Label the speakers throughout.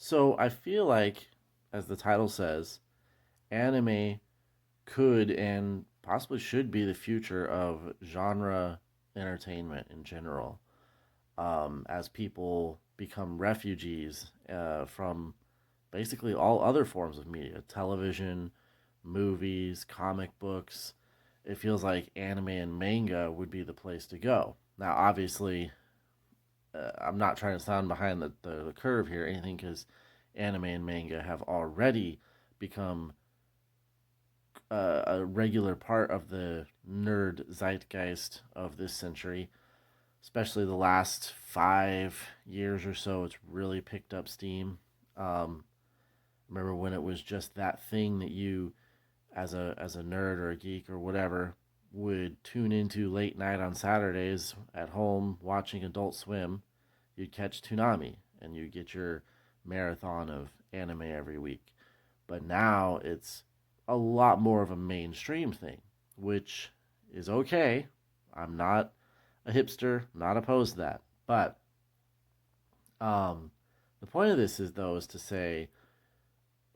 Speaker 1: So I feel like, as the title says, anime could and possibly should be the future of genre entertainment in general. As people become refugees from basically all other forms of media, television, movies, comic books. It feels like anime and manga would be the place to go. Now, obviously, I'm not trying to sound behind the curve here, or anything, because anime and manga have already become a regular part of the nerd zeitgeist of this century, especially the last 5 years or so. It's really picked up steam. Um, Remember when it was just that thing that you, as a nerd or a geek or whatever, would tune into late night on Saturdays at home watching Adult Swim. You'd catch Toonami and you get your marathon of anime every week. But now it's a lot more of a mainstream thing, which is okay. I'm not a hipster, not opposed to that. But um, the point of this is, though, is to say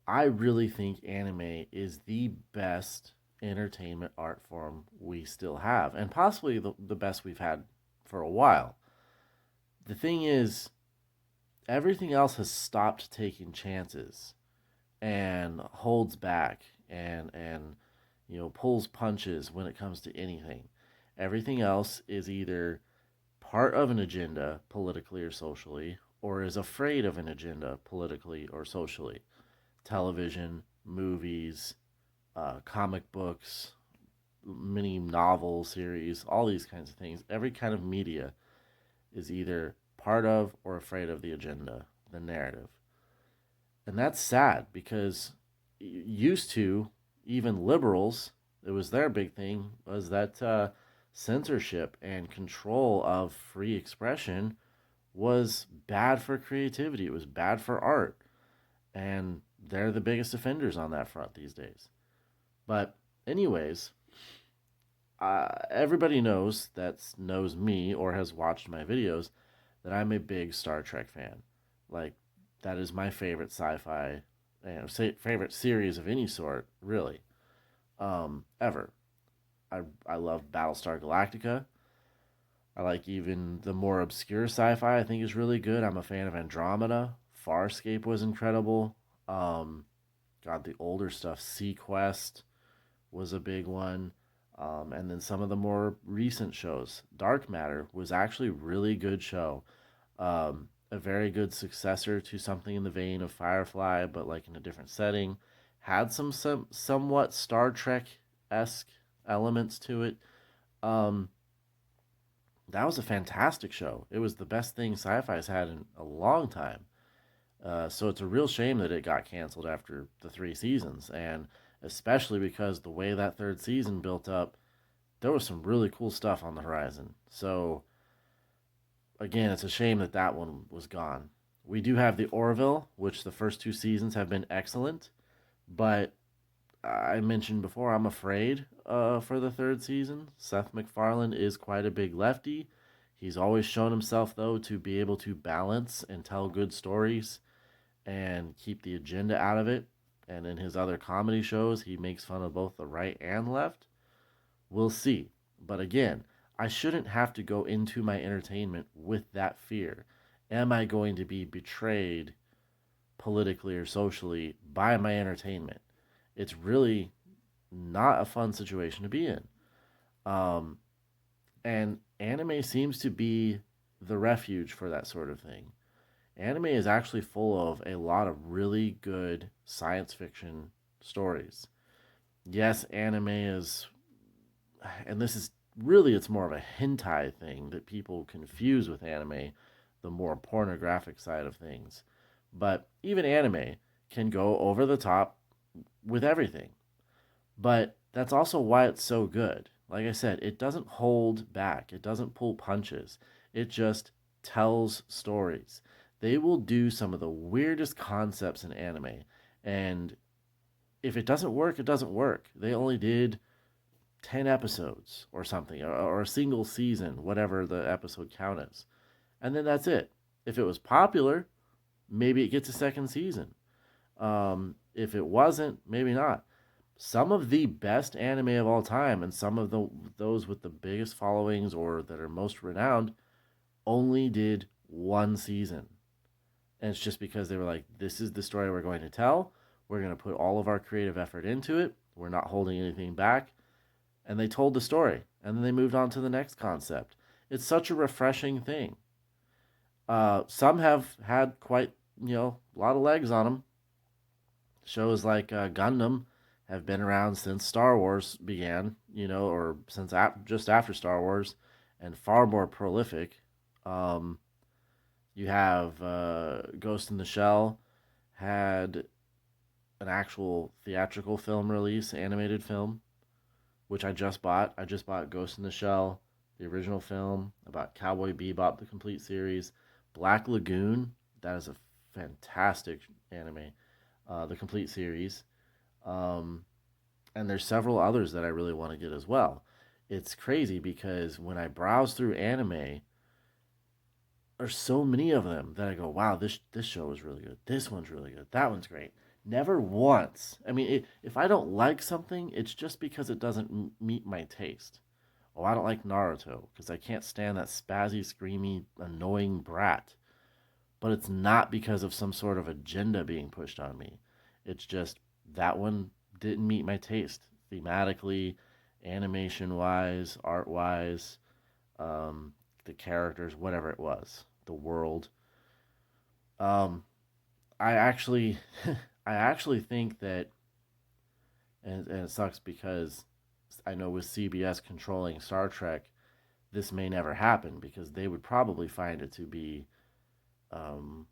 Speaker 1: I really think anime is the best entertainment art form we still have, and possibly the best we've had for a while. The thing is, everything else has stopped taking chances and holds back and pulls punches when it comes to anything. Everything else is either part of an agenda politically or socially, or is afraid of an agenda politically or socially. Television, movies, comic books, mini novel series, all these kinds of things. Every kind of media is either part of or afraid of the agenda, the narrative. And that's sad because used to, even liberals, it was their big thing, was that censorship and control of free expression was bad for creativity. It was bad for art. And they're the biggest offenders on that front these days. But, anyways, everybody knows me or has watched my videos that I'm a big Star Trek fan. Like, that is my favorite sci-fi, favorite series of any sort, really, ever. I love Battlestar Galactica. I like even the more obscure sci-fi. I think is really good. I'm a fan of Andromeda. Farscape was incredible. Um, God, the older stuff, Sequest was a big one. And then some of the more recent shows. Dark Matter was actually a really good show. A very good successor to something in the vein of Firefly, but like in a different setting. Had some somewhat Star Trek esque elements to it. Um, that was a fantastic show. It was the best thing sci-fi's had in a long time. So it's a real shame that it got canceled after the 3 seasons, and especially because the way that third season built up, there was some really cool stuff on the horizon. So again, it's a shame that that one was gone. We do have the Orville, which the first 2 seasons have been excellent, but I mentioned before I'm afraid for the third season. Seth MacFarlane is quite a big lefty. He's always shown himself though to be able to balance and tell good stories and keep the agenda out of it. And in his other comedy shows, he makes fun of both the right and left. We'll see. But again, I shouldn't have to go into my entertainment with that fear. Am I going to be betrayed politically or socially by my entertainment? It's really not a fun situation to be in. Um, and anime seems to be the refuge for that sort of thing. Anime is actually full of a lot of really good science fiction stories. Yes, anime is, and this is really, it's more of a hentai thing that people confuse with anime, the more pornographic side of things. But even anime can go over the top with everything. But that's also why it's so good. Like I said, it doesn't hold back, it doesn't pull punches, it just tells stories. They will do some of the weirdest concepts in anime, and if it doesn't work, it doesn't work. They only did 10 episodes or something, or a single season, whatever the episode count is. And then that's it. If it was popular, maybe it gets a second season. If it wasn't, maybe not. Some of the best anime of all time and some of those with the biggest followings or that are most renowned only did one season. And it's just because they were like, this is the story we're going to tell. We're going to put all of our creative effort into it. We're not holding anything back. And they told the story. And then they moved on to the next concept. It's such a refreshing thing. Some have had quite, a lot of legs on them. Shows like Gundam have been around since Star Wars began, or since just after Star Wars, and far more prolific. Um, you have Ghost in the Shell had an actual theatrical film release, animated film, which I just bought. I just bought Ghost in the Shell, the original film about Cowboy Bebop, the complete series. Black Lagoon, that is a fantastic anime, the complete series. Um, and there's several others that I really want to get as well. It's crazy because when I browse through anime, there's so many of them that I go, wow, this show is really good. This one's really good. That one's great. Never once. I mean, if I don't like something, it's just because it doesn't meet my taste. Oh, I don't like Naruto because I can't stand that spazzy, screamy, annoying brat. But it's not because of some sort of agenda being pushed on me. It's just that one didn't meet my taste thematically, animation wise, art wise, um, the characters, whatever it was, the world. Um, I actually, I actually think that, and it sucks because I know with CBS controlling Star Trek, this may never happen because they would probably find it to be, um,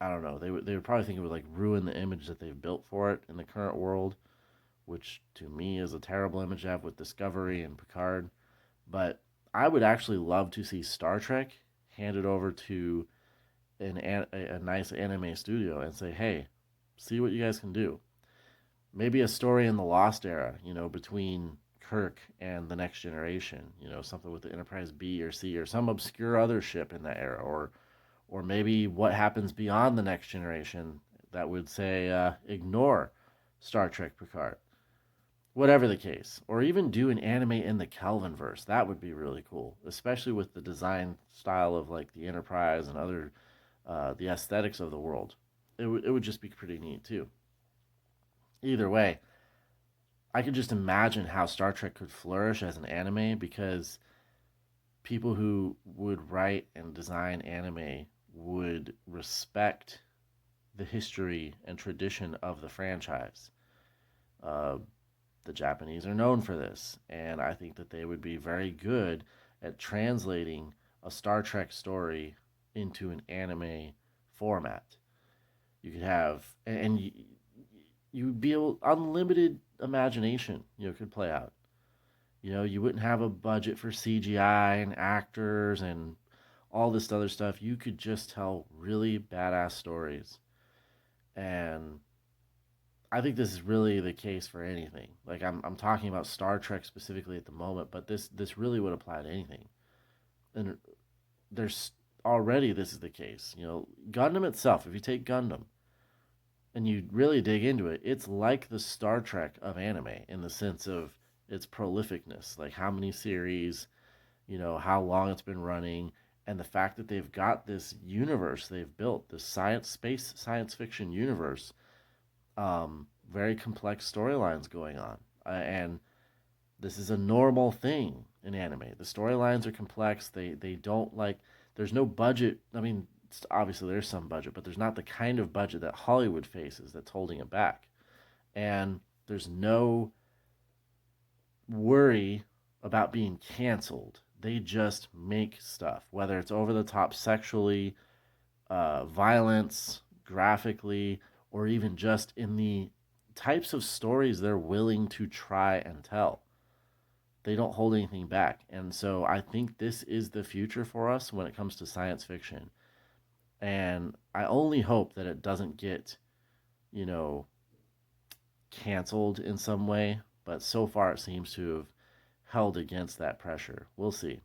Speaker 1: I don't know, they would probably think it would like ruin the image that they've built for it in the current world, which to me is a terrible image to have with Discovery and Picard. But I would actually love to see Star Trek handed over to a nice anime studio and say, hey, see what you guys can do. Maybe a story in the Lost Era, between Kirk and the Next Generation, something with the Enterprise B or C or some obscure other ship in that era, or maybe what happens beyond the Next Generation that would say ignore Star Trek Picard. Whatever the case, or even do an anime in the Kelvinverse. That would be really cool, especially with the design style of like the Enterprise and other the aesthetics of the world. It would just be pretty neat too. Either way, I could just imagine how Star Trek could flourish as an anime because people who would write and design anime would respect the history and tradition of the franchise. Uh, the Japanese are known for this, and I think that they would be very good at translating a Star Trek story into an anime format. You could have, and you would be able unlimited imagination. Could play out. You wouldn't have a budget for CGI and actors and all this other stuff. You could just tell really badass stories, and I think this is really the case for anything. Like I'm talking about Star Trek specifically at the moment, but this really would apply to anything. And there's already this is the case. Gundam itself, if you take Gundam and you really dig into it, it's like the Star Trek of anime in the sense of its prolificness, like how many series, how long it's been running, and the fact that they've got this universe they've built, this science fiction universe, very complex storylines going on. And this is a normal thing in anime. The storylines are complex. They don't like. There's no budget. I mean, obviously there's some budget, but there's not the kind of budget that Hollywood faces that's holding it back. And there's no worry about being canceled. They just make stuff, whether it's over the top sexually, violence, graphically, or even just in the types of stories they're willing to try and tell. They don't hold anything back. And so I think this is the future for us when it comes to science fiction. And I only hope that it doesn't get, you know, canceled in some way. But so far it seems to have held against that pressure. We'll see.